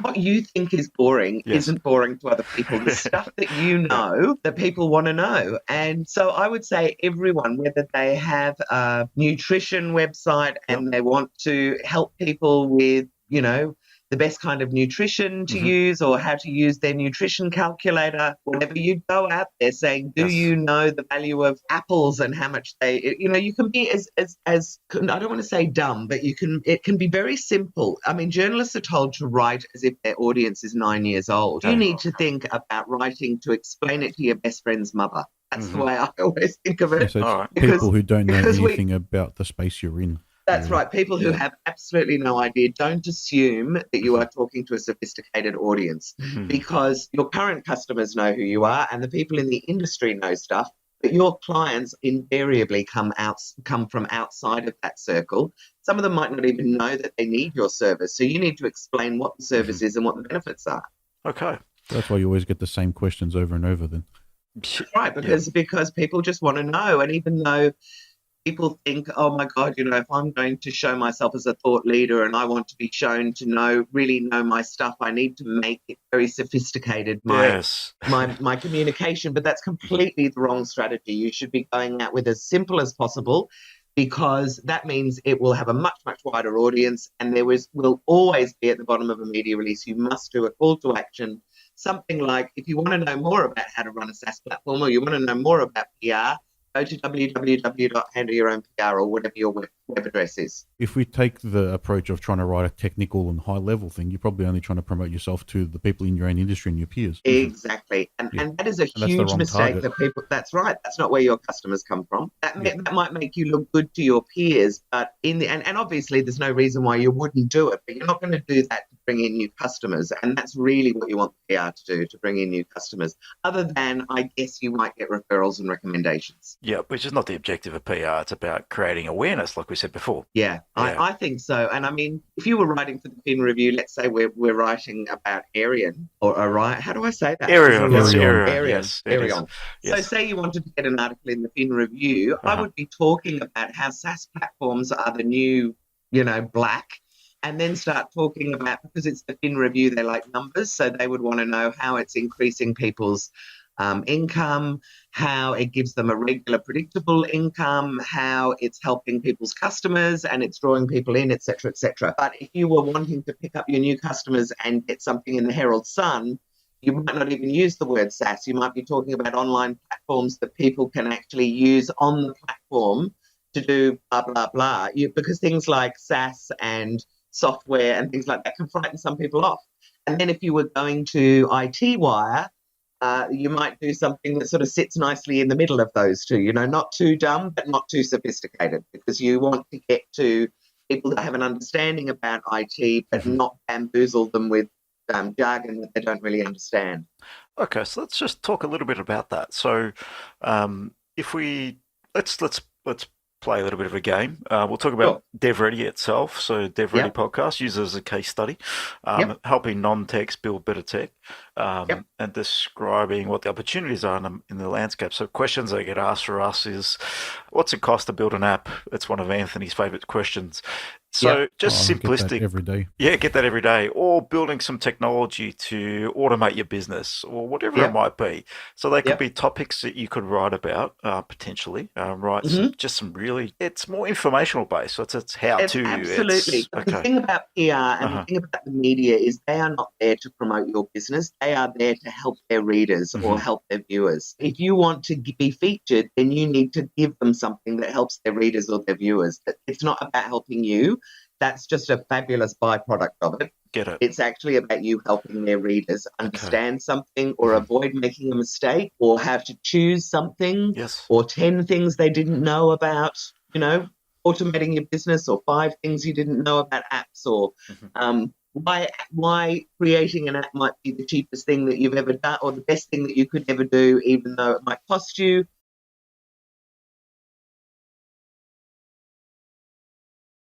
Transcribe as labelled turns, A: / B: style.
A: what you think is boring
B: Yes.
A: isn't boring to other people. The stuff that you know that people want to know. And so I would say everyone, whether they have a nutrition website and they want to help people with, the best kind of nutrition to use or how to use their nutrition calculator, whenever you go out there saying, do you know the value of apples and how much you can be as I don't want to say dumb, but it can be very simple. I mean, journalists are told to write as if their audience is 9 years old. You need to think about writing to explain it to your best friend's mother. That's the way I always think of it.
C: Yeah, so it's people who don't know anything about the space you're in.
A: That's right. People who have absolutely no idea, don't assume that you are talking to a sophisticated audience because your current customers know who you are and the people in the industry know stuff, but your clients invariably come from outside of that circle. Some of them might not even know that they need your service. So you need to explain what the service is and what the benefits are.
B: Okay.
C: That's why you always get the same questions over and over then.
A: Right, because people just want to know. And even though people think, oh my God, if I'm going to show myself as a thought leader and I want to be shown to really know my stuff, I need to make it very sophisticated, my communication. But that's completely the wrong strategy. You should be going out with as simple as possible, because that means it will have a much, much wider audience, and will always be at the bottom of a media release. You must do a call to action, something like, if you want to know more about how to run a SaaS platform or you want to know more about PR, go to www.handleyourownpr or whatever your web address is.
C: If we take the approach of trying to write a technical and high-level thing, you're probably only trying to promote yourself to the people in your own industry and your peers.
A: Exactly. And that is a huge mistake that people... That's right. That's not where your customers come from. That might make you look good to your peers, but and obviously there's no reason why you wouldn't do it, but you're not going to do that to bring in new customers. And that's really what you want PR to do, to bring in new customers. Other than, I guess, you might get referrals and recommendations.
B: Yeah, which is not the objective of PR. It's about creating awareness, like we said before.
A: Yeah. I think so. And I mean, if you were writing for the Fin Review, let's say we're writing about Arian, how do I say that?
B: Arian.
A: Yes. So say you wanted to get an article in the Fin Review, I would be talking about how SaaS platforms are the new, black, and then start talking about, because it's the Fin Review, they like numbers, so they would want to know how it's increasing people's income, how it gives them a regular, predictable income, how it's helping people's customers and it's drawing people in, etc., etc. But if you were wanting to pick up your new customers and get something in the Herald Sun, you might not even use the word SaaS. You might be talking about online platforms that people can actually use on the platform to do blah, blah, blah. Because things like SaaS and software and things like that can frighten some people off. And then if you were going to IT Wire, you might do something that sort of sits nicely in the middle of those two, not too dumb, but not too sophisticated, because you want to get to people that have an understanding about IT, but not bamboozle them with jargon that they don't really understand.
B: Okay, so let's just talk a little bit about that. So if we, let's play a little bit of a game. We'll talk about DevReady itself. So DevReady Podcast uses as a case study, helping non-techs build better tech, and describing what the opportunities are in the landscape. So questions that get asked for us is, what's it cost to build an app? It's one of Anthony's favorite questions. So just simplistic.
C: Get that every day.
B: Yeah, get that every day. Or building some technology to automate your business or whatever it might be. So they could be topics that you could write about, potentially. Just some really, it's more informational based. So it's how to.
A: Absolutely. The thing about PR and the thing about the media is they are not there to promote your business. They are there to help their readers or help their viewers. If you want to be featured, then you need to give them something that helps their readers or their viewers. It's not about helping you. That's just a fabulous byproduct of it.
B: Get it.
A: It's actually about you helping their readers understand something or avoid making a mistake or how to choose something or 10 things they didn't know about, automating your business, or 5 things you didn't know about apps, or why creating an app might be the cheapest thing that you've ever done or the best thing that you could ever do, even though it might cost you.